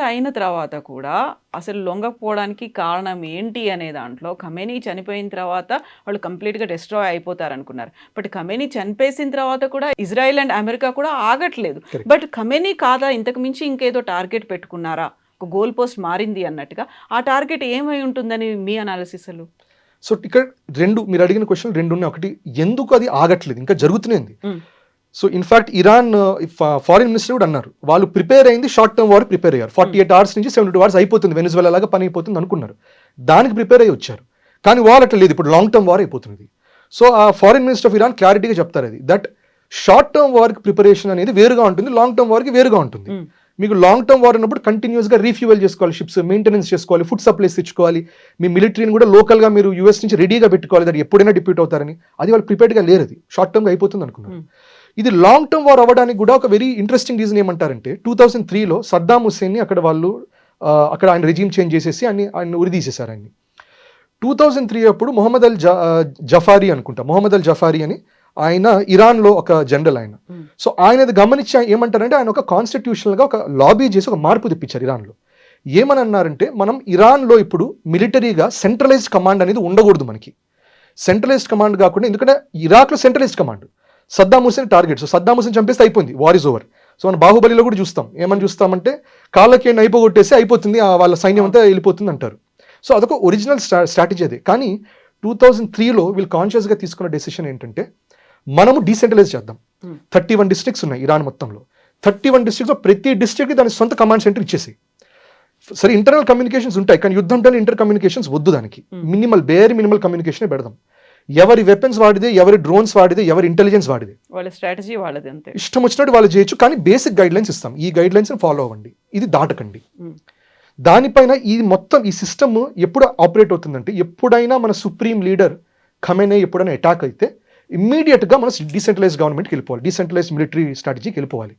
అయిన తర్వాత కూడా అసలు లొంగకపోవడానికి కారణం ఏంటి అనే దాంట్లో ఖమేనీ చనిపోయిన తర్వాత వాళ్ళు కంప్లీట్‌గా డిస్ట్రాయ్ అయిపోతారనుకున్నారు. బట్ ఖమేనీ చనిపేసిన తర్వాత కూడా ఇజ్రాయెల్ అండ్ అమెరికా కూడా ఆగట్లేదు. కరెక్ట్. బట్ ఖమేనీ కాదా ఇంతకు మించి ఇంకేదో టార్గెట్ పెట్టుకున్నారా? ఒక గోల్ పోస్ట్ మారింది అన్నట్టుగా. ఆ టార్గెట్ ఏమై ఉంటుందని మీ అనాలిసిస్‌లు? సో ఇక్కడ 2 మీరు అడిగిన క్వెషన్‌లు 2 ఉన్నాయి. ఒకటి ఎందుకు అది ఆగట్లేదు? ఇంకా జరుగుతూనే ఉంది. హ్మ్. So in fact Iran foreign minister కూడా అన్నారు. వాళ్ళు ప్రిపేర్ అయింది షార్ట్ టర్మ్ వార్ ప్రిపేర్ అయ్యారు. 48 అవర్స్ నుంచి 72 అవర్స్ అయిపోతుంది. వెనిజువెలా లాగా పని అయిపోతుంది అనుకున్నారు. దానికి ప్రిపేర్ అయ్యి వచ్చారు. కానీ వార్ అట్లా లేదు. ఇప్పుడు లాంగ్ టర్మ్ వార్ అయిపోతున్నది. సో ఆ ఫారిన్ మినిస్టర్ ఆఫ్ ఇరాన్ క్లారిటీగా చెప్తారు అది. దట్ షార్ట్ టర్మ్ వార్కి ప్రిపరేషన్ అనేది వేరుగా ఉంటుంది. లాంగ్ టర్మ్ వార్కి వేరుగా ఉంటుంది. మీకు లాంగ్ టర్మ్ వార్ ఉన్నప్పుడు కంటిన్యూస్గా రీఫ్యూవల్ చేసుకోవాలి, షిప్స్ మెయింటెనెన్స్ చేసుకోవాలి, ఫుడ్ సప్లైస్ తెచ్చుకోవాలి, మీ మిలిటరీని కూడా లోకల్గా మీరు యూఎస్ నుంచి రెడీగా పెట్టుకోవాలి, దట్ ఎప్పుడైనా డిప్యూట్ అవుతారని. అది వాళ్ళు ప్రిపేర్డ్గా లేరు. అది షార్ట్ టర్మ్గా అయిపోతుంది అనుకున్నారు. ఇది లాంగ్ టర్మ్ వార్ అవ్వడానికి కూడా ఒక వెరీ ఇంట్రెస్టింగ్ రీజన్ ఏమంటారంటే 2003లో సద్దాం హుస్సేన్ని అక్కడ వాళ్ళు అక్కడ ఆయన రెజీమ్ చేంజ్ చేసేసి ఆయన ఉరిదీసేశారు ఆయన్ని. 2003 అప్పుడు మొహమ్మద్ అల్ జఫారీ అని ఆయన ఇరాన్లో ఒక జనరల్ ఆయన. సో ఆయనది గమనించి ఏమంటారంటే ఆయన ఒక కాన్స్టిట్యూషనల్గా ఒక లాబీ చేసి ఒక మార్పు తెప్పించారు ఇరాన్లో. ఏమని అన్నారంటే మనం ఇరాన్లో ఇప్పుడు మిలిటరీగా సెంట్రలైజ్డ్ కమాండ్ అనేది ఉండకూడదు మనకి. సెంట్రలైజ్డ్ కమాండ్ కాకుండా, ఎందుకంటే ఇరాక్లో centralised command Saddam Hussein target. So Saddam Hussein చంపేస్తే అయిపోయింది, వార్ ఇస్ ఓవర్. సో మనం బాహుబలిలో కూడా చూస్తాం. ఏమని చూస్తామంటే కాళ్ళకి అయిపోగొట్టేసి అయిపోతుంది, వాళ్ళ సైన్యం అంతా వెళ్ళిపోతుంది అంటారు. సో అదొక ఒరిజినల్ స్ట్రాటజీ అది. కానీ 2003లో వీళ్ళు కాన్షియస్గా తీసుకున్న డెసిషన్ ఏంటంటే మనము డీసెంట్రలైజ్ చేద్దాం. 31 డిస్ట్రిక్ట్స్ ఉన్నాయి ఇరాన్ మొత్తంలో. 31 డిస్ట్రిక్ట్స్లో ప్రతి డిస్ట్రిక్ట్కి దాని సొంత కమాండ్ సెంటర్ ఇచ్చేసి, సరే ఇంటర్నల్ కమ్యూనికేషన్స్ ఉంటాయి కానీ యుద్ధంతో ఇంటర్ కమ్యూనికేషన్స్ వద్దు, దానికి మినిమల్ కమ్యూనికేషన్ పెడదాం. ఎవరి వెపన్స్ వాడిదే, ఎవరి డ్రోన్స్ వాడిదే, ఎవరి ఇంటెలిజెన్స్ వాడిదే, వాళ్ళ స్ట్రాటజీ వాళ్ళది అంతే. ఇష్టం వచ్చినట్టు వాళ్ళు చేయొచ్చు. కానీ బేసిక్ గైడ్ లైన్స్ ఇస్తాం, ఈ గైడ్ లైన్స్ ఫాలో అవ్వండి, ఇది దాటకండి. దానిపైన ఈ మొత్తం ఈ సిస్టమ్ ఎప్పుడు ఆపరేట్ అవుతుందంటే ఎప్పుడైనా మన సుప్రీం లీడర్ ఖమేనీ ఎప్పుడైనా అటాక్ అయితే ఇమ్మీడియట్గా మనం డీసెంట్రలైజ్డ్ గవర్నమెంట్కి వెళ్ళిపోవాలి, డీసెంట్రలైజ్డ్ మిలిటరీ స్ట్రాటజీకి వెళ్ళిపోవాలి.